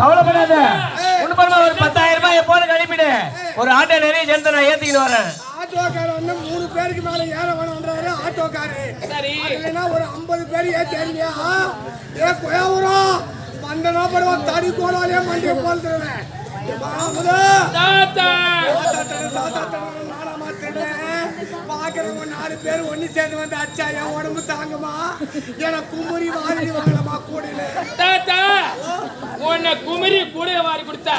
கவலைப்படாத. உண்மையா ஒரு 10,000 ரூபாய் போன அனுப்பிடு. ஒரு ஆட்டோ நிறைய சேர்ந்து நான் ஏத்திக்கிட்டு வரேன். ஆட்டோக்கார வந்து 3 பேருக்கு மேல ஏற வேணும்ன்றாரு ஆட்டோக்காரு. சரி இல்லைன்னா ஒரு 50 பேர் ஏற்றியா ஏ கோயவரம் மண்டனா படுவா தடி கோலாலே மண்டியை போல்றேன். பாக்குறவங்க 4 பேர் ஒண்ணு சேர்ந்து வந்து அச்சா என் உடம்பு தாங்குமா எனக்கு குமரி வாரி வாங்கலாமா கூடையில தாத்தா உன்னை குமரி கூடைய வாரி கொடுத்தா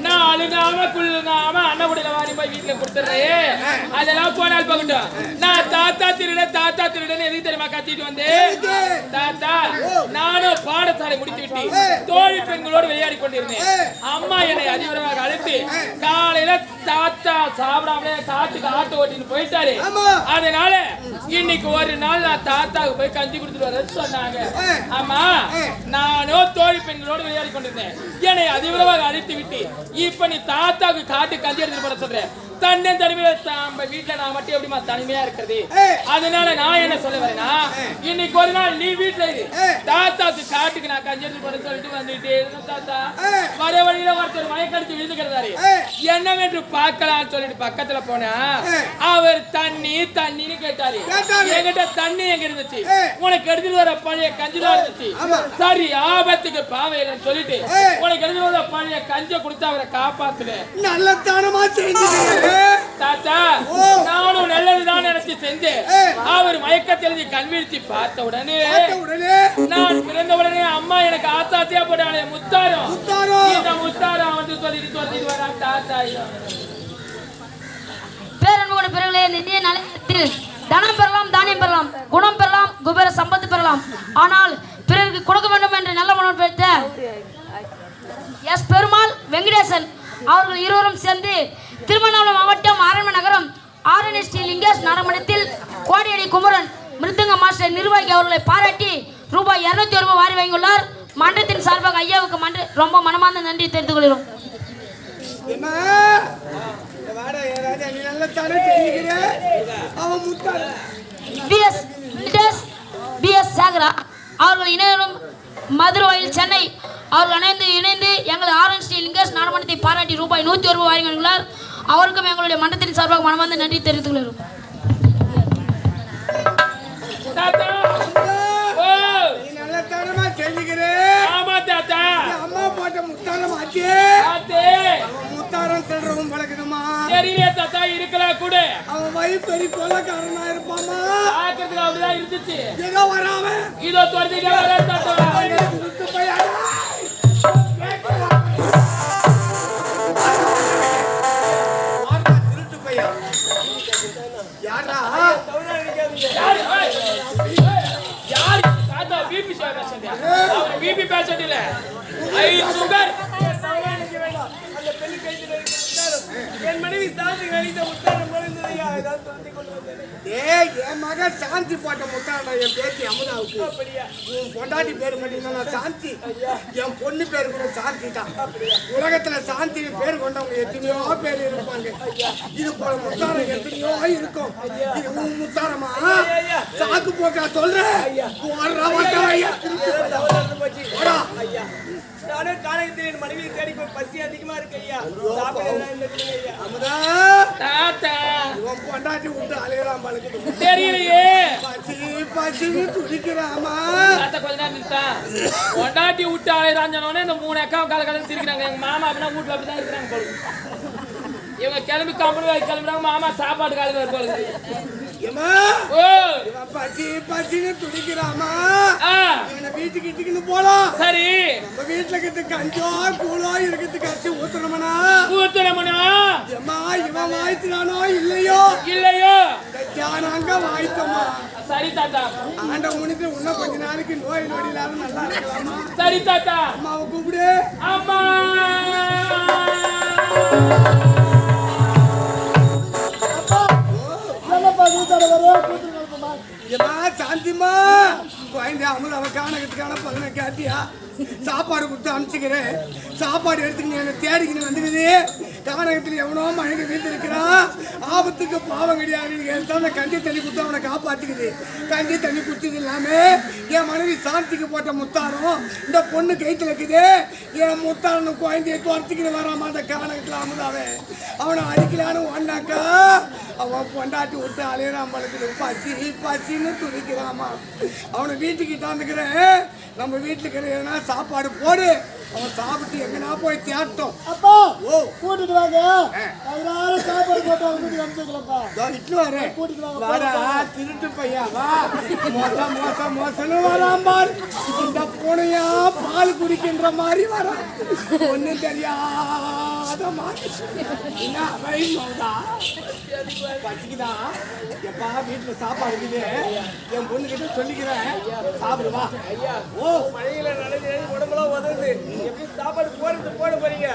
நான் அழுகாம குள்ளுங்காம அண்ணகுடையில வாரி போய் வீட்டுல கொடுத்துறேன். அதெல்லாம் போனால் போகட்டும். நான் தாத்தா திருடன் எதுக்கு தெரியுமா கத்திட்டு வந்தேன்? தாத்தா நானும் பாடசாலை முடித்து விட்டு தோழி பெண்களோடு விளையாடி கொண்டிருந்தேன். அம்மா என்னை அதிபரமாக அழைத்து காலையில தாத்தா சாப்பிடாமலே காத்துக்கு ஆட்டோ ஓட்டின்னு போயிட்டாரு. அதனால இன்னைக்கு ஒரு நாள் நான் தாத்தாவுக்கு போய் கஞ்சி கொடுத்துட்டு வரேன்னு சொன்னாங்க. ஆமா நானும் தோழி பெண்களோடு விளையாடி கொண்டிருந்தேன். என்னை அதிபரமாக அழைத்து விட்டு இப்ப நீ தாத்தாவுக்கு காட்டு கஞ்சி எடுத்துட்டு போற சொல்றேன். தன்னை தனிமையில நம்ம வீட்டுல நான் மட்டும் எப்படிமா தனிமையா இருக்கிறது? அதனால நான் என்ன சொல்ல வரேன்னா இன்னைக்கு ஒரு நாள் நீ வீட்டுல இரு. தாத்தாக்கு காட்டுக்கு நான் கஞ்சி எடுத்து போட சொல்லிட்டு வந்துட்டு தாத்தா வர வழியில ஒருத்தர் மயக்கடிச்சு விழுந்துக்கிறாரு. என்னவென்று பார்க்கலாம்னு சொல்லிட்டு பக்கத்துல போனா அவர் தண்ணின்னு கேட்டாரு. என்கிட்ட தண்ணி எங்க இருந்துச்சு? உனக்கு எடுத்துட்டு வர பழைய கஞ்சி தான் இருந்துச்சு. சரி ஆபத்துக்கு பாவையிலன்னு சொல்லிட்டு உனக்கு எடுத்துட்டு வர பழைய கஞ்சை கொடுத்து அவரை காப்பாத்துன. நல்ல தானமா செஞ்சு தாத்தா நானும் நல்லதுதான் நினைச்சு செஞ்சேன். அவர் மயக்கத்தில் கண்வீழ்ச்சி பார்த்த உடனே நான் பிறந்த உடனே அம்மா எனக்கு ஆத்தாத்தியா போட்டாலே முத்தாரம் வந்து சொல்லிட்டு வரா. தாத்தா பேரன்போடு பிறகுலே நிதிய நிலையத்தில் தனம் பெறலாம், தானியம் பெறலாம், குணம் பெறலாம், குபேர சம்பத்து பெறலாம். ஆனால் பிறருக்கு கொடுக்க வேண்டும் என்று நல்ல மனம் பெற்ற எஸ் பெருமாள் வெங்கடேசன் அவர்கள் இருவரும் சேர்ந்து திருவண்ணாமலை மாவட்டம் ஆரம்ப நகரம் ஆரணி ஸ்ரீ லிங்கேஷ் நரமணத்தில் கோடியடி குமரன் மிருதங்க மாஸ்டர் நிர்வாகி அவர்களை பாராட்டி ரூபாய் 201 ரூபாய் வாரி வாங்கியுள்ளார். மன்றத்தின் சார்பாக ஐயாவுக்கு ரொம்ப மனமார்ந்த நன்றி தெரிவித்துக் கொள்கிறோம். அவர்கள் இணையரும் மதுரையில் சென்னை அவர்கள் இணைந்து எங்கள் ஆரஞ்ச் ஸ்ரீ லிங்கேஷ் நாடமன்றத்தை பாராட்டி ரூபாய் 101 ரூபாய் வாங்கியுள்ளார். அவருக்கும் எங்களுடைய மன்றத்தின் சார்பாக மனமார்ந்த நன்றி தெரிவித்துக் கொள்கிறோம். அம்மா போட்ட முத்தாரம் முத்தாரம் திருடவும் பழக்கணுமா? தாத்தா இருக்கலாம் கூட அவன் வயசு பெரிய கொள்ளக்காரனா இருப்பாமா? அப்படிதான் இருந்துச்சு. ஏதோ வராம இதோ துரத்திட்டு பிபி பேஷண்ட் இல்ல ஐ சுகர் என் மனைவி சாந்தி நடித்த முத்தாரம் போலிருந்ததையா ஏதாவது சொல்லி கொண்டு வந்தேன். ஏய் என் மகன் சாந்தி போட்ட முத்தாரா என் பேத்தி அமுதாவுக்கு. உன் பொண்டாட்டி பேர் மட்டும் நான் சாந்தி, என் பொண்ணு பேரு கூட சாந்தி தான். உலகத்துல சாந்தி பேர் கொண்டவங்க எத்தனையோ பேர் இருப்பாங்க. இது போல முத்தாரம் எத்தனையோ இருக்கும். இது உன் முத்தாரமா? சாக்கு போக்கா சொல்றேன். நானே காலையில் என் மனைவியை தேடி போய் பசி அதிகமா இருக்கு ஐயா. பொண்டாட்டி விட்டு அலையறான் பழக்கு தெரியலையே. பசின்னு துடிக்கிறாமா? கொஞ்ச நேரம் நிறுத்தா. பொண்டாட்டி விட்டு அலையறான்னு சொன்னோடனே இந்த 3 அக்காவும் கலக்கலன்னு சிரிக்கிறாங்க. எங்க மாமா அப்படின்னா வீட்டுல அப்படிதான் இருக்கிறாங்க போல. இவங்க கிளம்பி கிளம்புறாங்க. மாமா சாப்பாடு காலையில் போல. பசின்னு துடிக்கிறாமா? வீட்டுக்கு போலாம். சரி நம்ம வீட்டுல கிட்ட கஞ்சோ கூழோ இருக்கிறது கட்சி ஊத்துறமனா எம்மா இவன் வாய்த்துறானோ இல்லையோ அங்க வாய்த்தோமா? சரி தாத்தா ஆண்ட முனிக்கு இன்னும் கொஞ்ச நாளைக்கு நோய் நொடியிலாலும் நல்லா இருக்கலாமா? சரி தாத்தா அம்மாவை கூப்பிடு. அம்மா சாந்திமா குழந்தை அமுல் அவன் காணகத்துக்கான பதனை கேட்டியா? சாப்பாடு கொடுத்து அனுப்பிச்சுக்கிறேன். சாப்பாடு எடுத்துக்கிட்டு என்ன தேடிக்கின்னு வந்துக்குது. கானகத்தில் எவனோ மயங்கி வீட்டு இருக்கிறான். ஆபத்துக்கு பாவம் கிடையாது. அந்த கஞ்சி தண்ணி கொடுத்து அவனை காப்பாத்திக்குது. கஞ்சி தண்ணி குடிச்சது இல்லாம என் மனைவி சாந்திக்கு போட்ட முத்தாரம் இந்த பொண்ணு கைத்துல இருக்குது. என் முத்தாரனு குழந்தைய துரத்துக்கிட்டு வராம அந்த கானகத்தில் அமுதாவே அவனை அடிக்கலான்னு ஒன்னாக்கா அவன் பொண்டாட்டி விட்டு அலையிறான் பழக்குது. பசி பசின்னு துடிக்கிறாமா. அவனை வீட்டுக்கு தாந்துக்கிறேன். நம்ம வீட்டுக்கு எதுனா சாப்பாடு போடு. அவன் சாப்பிட்டு எங்கன்னா போய் தேட்டோம். அப்பா ஓ கூட்டிட்டு வாங்க. அதனால சாப்பாடு போட்டு வீட்டுக்கு அனுப்பிச்சுக்கலப்பா. இட்டு வரேன். கூட்டிட்டு வாங்க. வாடா திருட்டு பையா வா. மோசன்னு வரான் பாரு. இந்த பூனையா பால் குடிக்கின்ற மாதிரி வரான். ஒன்னும் தெரியாத மாதிரி. என்ன வயசுதா பசிக்குதா? எப்பா வீட்டுல சாப்பாடு இருக்குது. என் பொண்ணு கிட்ட சொல்லிக்கிறேன் சாப்பிடுவா. ஓ மழையில நடந்து உடம்புலாம் உதவுது. எப்படி சாப்பாடு போட போறீங்க?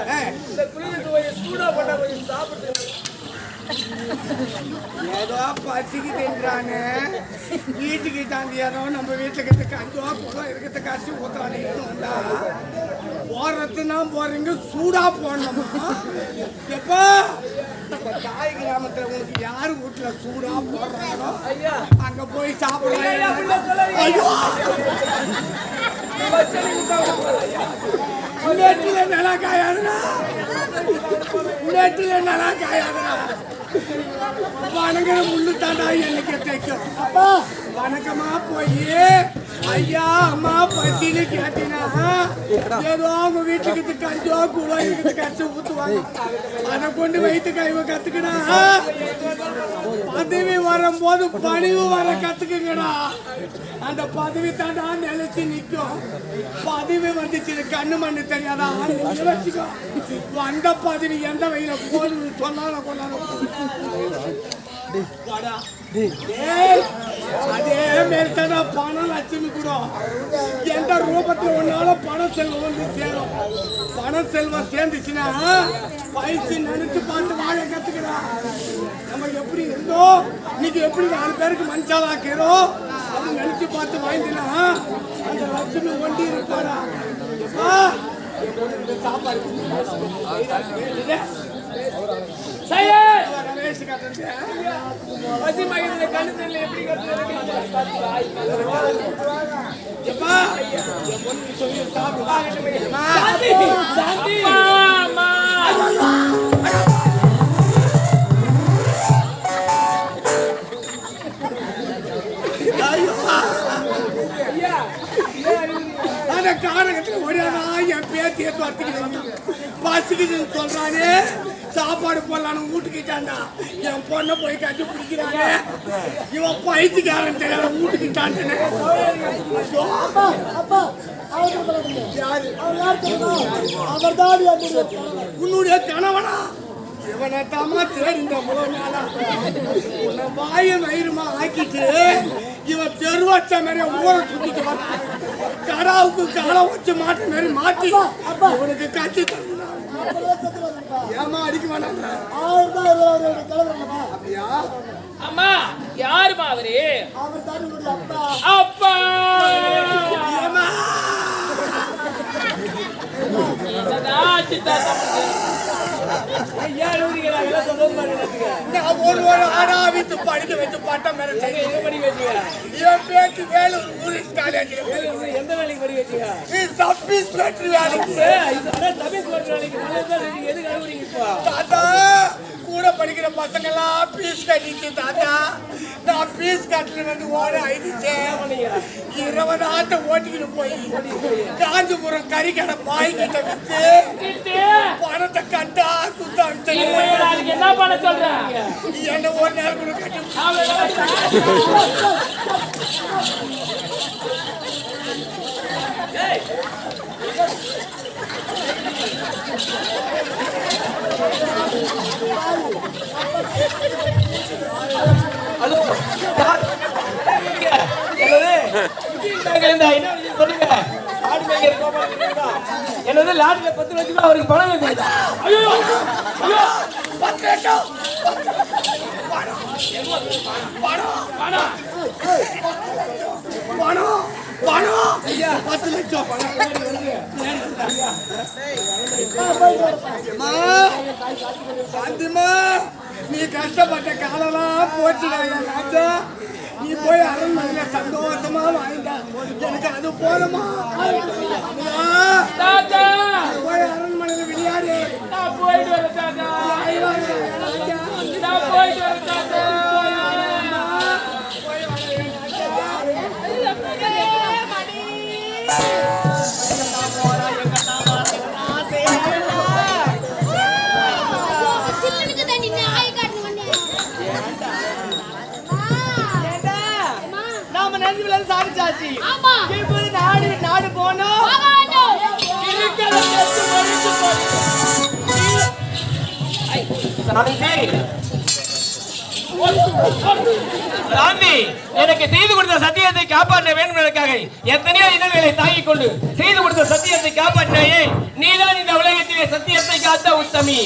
இந்த குளிருக்கு கொஞ்சம் சூடா போட்டா கொஞ்சம் சாப்பிட்டு. ஏதோ பசிக்குதுன்றானு வீட்டுக்கு தாண்டி ஏதோ நம்ம வீட்டுக்கு கஞ்சோ குளம் இருக்கிறத காட்சி ஊத்துறானே வந்தா போடுறதுன்னா போறீங்க சூடா போடணுமா? எப்பா தாய் கிராமத்துல உங்களுக்கு யாரு வீட்டுல சூடா போடுறாங்களோ அங்க போய் சாப்பிடலாம். ஐயோ உள்ளேட்டில நல்லா காயாதுடா. உள்ளேட்டில நல்லா காயாதுடா. வணங்குற முள்ளு தாண்டா எனக்கு தைக்கும். வணக்கமா போய் ஐயா அம்மா பசின்னு கேட்டீங்கன்னா ஏதோ அவங்க வீட்டுக்கு கஞ்சோ குளோ இருக்குது கச்சி ஊத்துவாங்க. அதை கொண்டு வைத்து கைவ கத்துக்கடா. பதவி வரும்போது பணிவு வர கத்துக்குங்கடா. அந்த பதவி தாண்டா நிலைச்சு நிற்கும். பதவி வந்துச்சு கண்ணு மண்ணு தெரியாதா? வச்சுக்கோ. வந்த பதவி எந்த வகையில போதும் சொன்னாலும் கொண்டாலும் அதே மாதிரி தானே பணம் லட்சுமி கூட எந்த ரூபத்துல ஒன்னால பணம் செல்வம் வந்து சேரும். பணம் செல்வம் சேர்ந்துச்சுன்னா பயிற்சி நினைச்சு பார்த்து வாழ கத்துக்கிறா. நம்ம எப்படி இருந்தோம் இன்னைக்கு எப்படி 4 பேருக்கு மனுஷாலாக்கிறோம் அது நினைச்சு பார்த்து வாங்கினா அந்த லட்சுமி ஒண்டி இருப்பாரா? சாப்பாடு பசி மகிழ்ந்த கண்ணு தெரியல எப்படி அந்த காரகத்தில் ஒடியாதா என் பேத்திய துரத்துக்கிட்டு பசிக்குதுன்னு சொல்றானே. சாப்பாடு போடலான்னு வீட்டுக்கிட்டாண்டா. என் பொண்ணை போய் கட்டி பிடிக்கிறாங்க. இவன் பைத்தியக்காரன் தெரியாத வீட்டுக்கிட்டான்னு. உன்னுடைய கணவனா? இவனை தாமா தேடிந்த நாளா உன்னை வாய வயிறுமா ஆக்கிட்டு இவன் தெருவாச்ச மாதிரி ஊரை சுத்திட்டு வர கடாவுக்கு காலம் வச்சு மாட்ட மாதிரி மாட்டி இவனுக்கு கட்சி ஏமா அடிக்க வேணாங்க. அப்படியா? அம்மா யாருமா அவரு? அப்பா ஒரு ஆடா வித்து படிக்க வச்சு பட்டம் மேல படிக்க வச்சுக்க. இவன் பேச்சு வேலூர் டூரிஸ்ட் காலேஜ். எந்த வேலைக்கு படி வச்சுக்க? சப் இன்ஸ்பெக்டர் வேலைக்கு. எதுக்கு அனுப்புறீங்க இப்போ? தாத்தா கூட படிக்கிற பசங்க எல்லாம் பீஸ் கட்டிச்சு தாத்தா. நான் பீஸ் கட்டுறது வந்து ஓட ஆயிடுச்சு. 20 ஆட்டை ஓட்டிக்கிட்டு போய் காஞ்சிபுரம் கறிக்கடை பாய்கிட்ட வித்து பணத்தை கட்டா குத்தா என்ன பண்ண சொல்ற? என்ன ஒரு நேரம் கூட கட்டி ஹலோ சொல்லுங்க. என்னது லாட்ல 10 லட்சம் அவருக்கு பணம் வேண்டியதா? ஐயோ ஐயோ 10 லட்சம் பணம் 10 லட்சம் அம்மா, சாந்திமா, நீ கஷ்டப்பட்ட காலெல்லாம் போச்சு ராஜா. நீ போய் அரண்மனையில சந்தோஷமா வாழ்ந்த. எனக்கு அது போதுமா? தாத்தா போய் அரண்மனையில விளையாடு. நான் போயிட்டு வரேன் தாத்தா. நான் போயிட்டு வரேன் தாத்தா. நாம நன்றி சாதிச்சாச்சு. ஆமா. இப்போது நாடு போனோம். சாமி, எனக்கு செய்து கொடுத்த சத்தியத்தை காப்பாற்ற வேண்டும் என்பதற்காக எத்தனையோ இன்னல்களை தாங்கிக் கொண்டு செய்து கொடுத்த சத்தியத்தை காப்பாற்றினாயே. நீதான் இந்த உலகத்திலே சத்தியத்தை காத்த உத்தமி.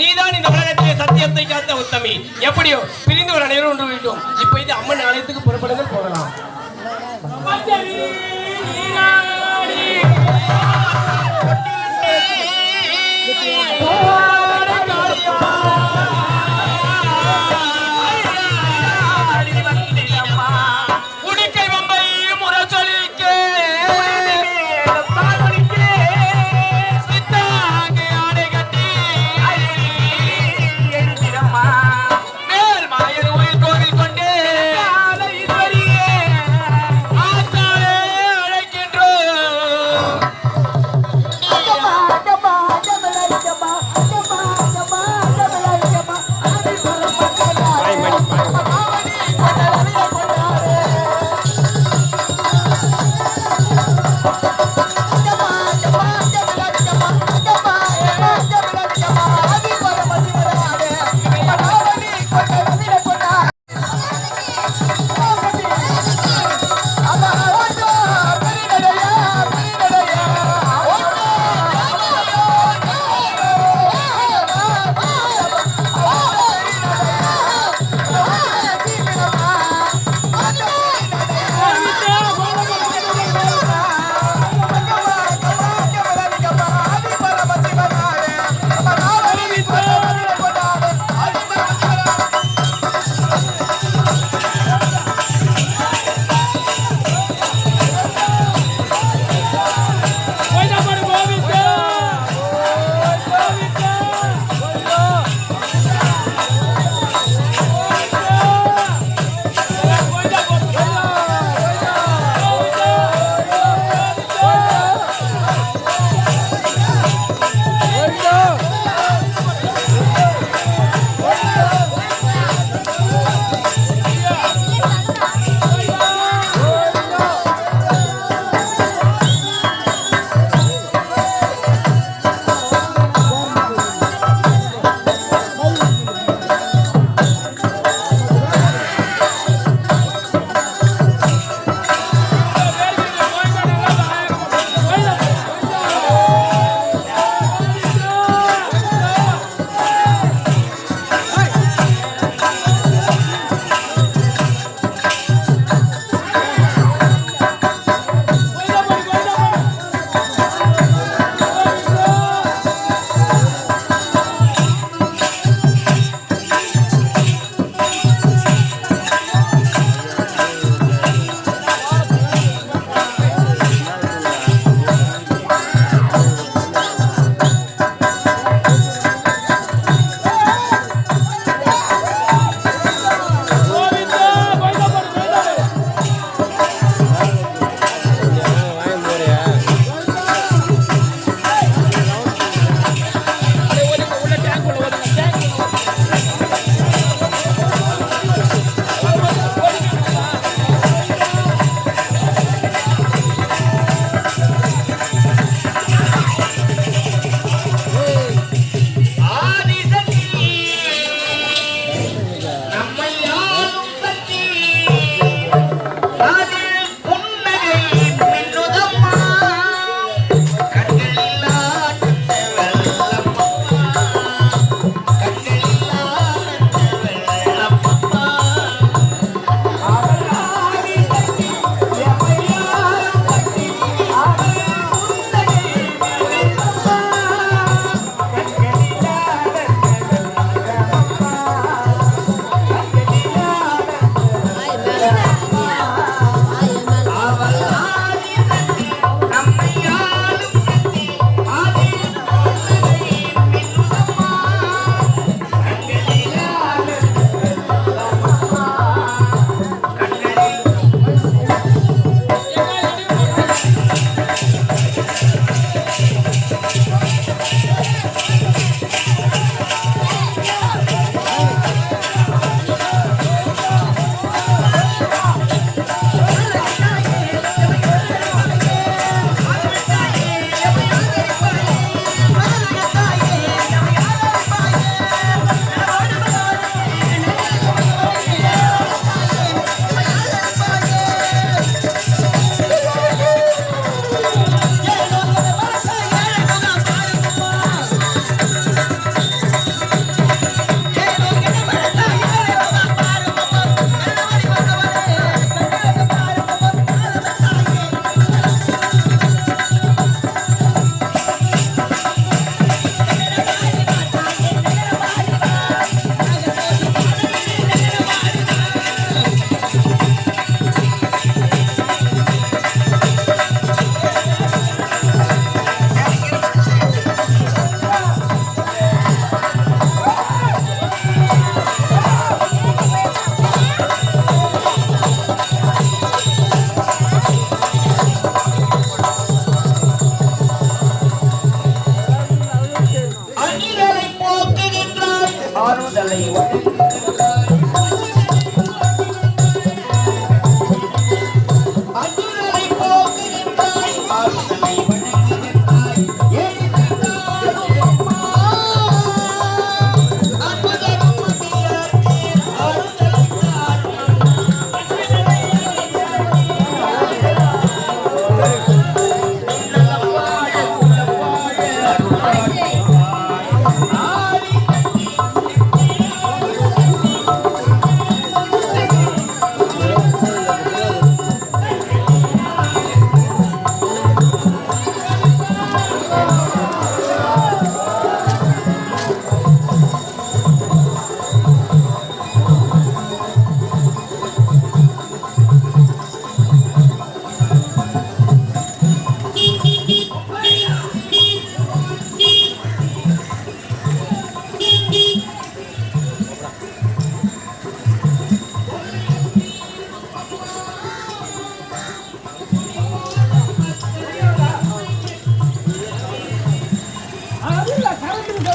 நீதான் இந்த உலகத்திலே சத்தியத்தை காத்த உத்தமி. எப்படியோ பிரிந்து ஒரு அனைவரும் ஒன்று வேண்டும். இப்ப இது அம்மன் ஆலயத்துக்கு புறப்படுதல் போகலாம். அழைக்கின்றோம்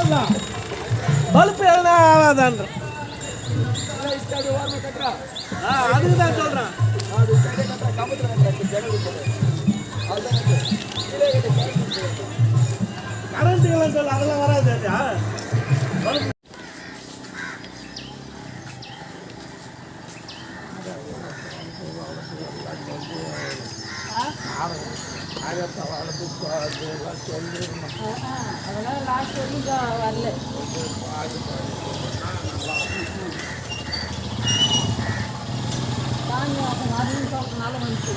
அவ்வளோதான் பல்ப் எதனா ஆகாதான்ற அதுக்கு தான் சொல்கிறேன் கரண்ட்டுக்கெல்லாம் சொல்ல அதெல்லாம் வராது பல்ப் அதெல்லாம் லாஸ்ட் வரைக்கும் வரல சாமி அப்போ வரணும்னு சொல்றதுனால வந்துச்சு